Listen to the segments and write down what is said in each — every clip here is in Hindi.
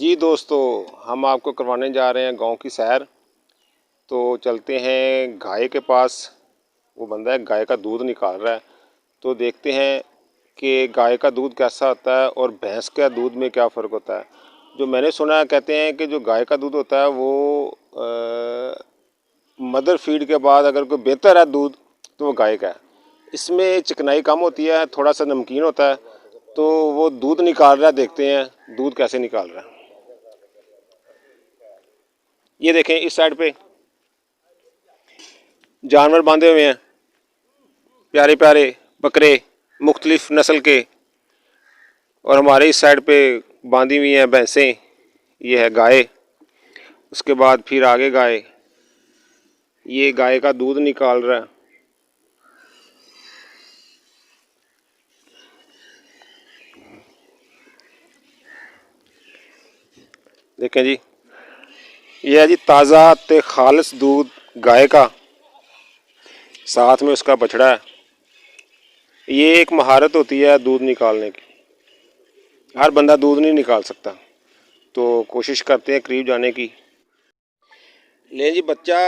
जी दोस्तों, हम आपको करवाने जा रहे हैं गांव की सैर। तो चलते हैं गाय के पास। वो बंदा है गाय का दूध निकाल रहा है, तो देखते हैं कि गाय का दूध कैसा होता है और भैंस का दूध में क्या फ़र्क होता है। जो मैंने सुना है, कहते हैं कि जो गाय का दूध होता है वो मदर फीड के बाद अगर कोई बेहतर है दूध तो वो गाय का है। इसमें चिकनाई कम होती है, थोड़ा सा नमकीन होता है। तो वो दूध निकाल रहा है, देखते हैं दूध कैसे निकाल रहा है। ये देखें, इस साइड पे जानवर बांधे हुए हैं, प्यारे प्यारे बकरे मुख्तलिफ नस्ल के। और हमारे इस साइड पे बांधी हुई हैं भैंसें। ये है गाय, उसके बाद फिर आगे गाय। ये गाय का दूध निकाल रहा है। देखें जी, ये है जी ताज़ा ते खालिस दूध गाय का, साथ में उसका बछड़ा है। ये एक महारत होती है दूध निकालने की, हर बंदा दूध नहीं निकाल सकता, तो कोशिश करते हैं करीब जाने की। ले जी, बच्चा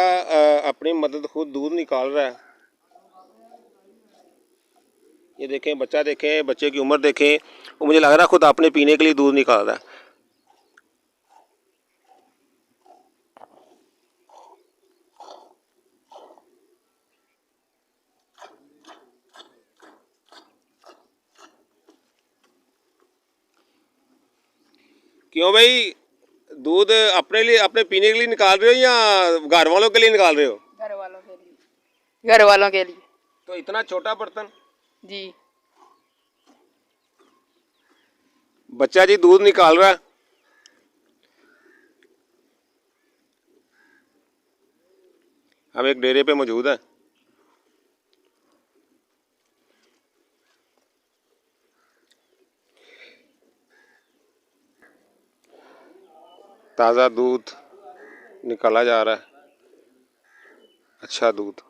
अपनी मदद खुद दूध निकाल रहा है। ये देखें, बच्चा देखें, बच्चे की उम्र देखें। वो मुझे लग रहा है खुद अपने पीने के लिए दूध निकाल रहा है। क्यों भाई, दूध अपने लिए, अपने पीने के लिए निकाल रहे हो या घर वालों के लिए निकाल रहे हो? घर वालों के लिए। घर वालों के लिए। तो इतना छोटा बर्तन? जी। बच्चा जी दूध निकाल रहा है। हम एक डेरे पे मौजूद है। ताज़ा दूध निकाला जा रहा है, अच्छा दूध।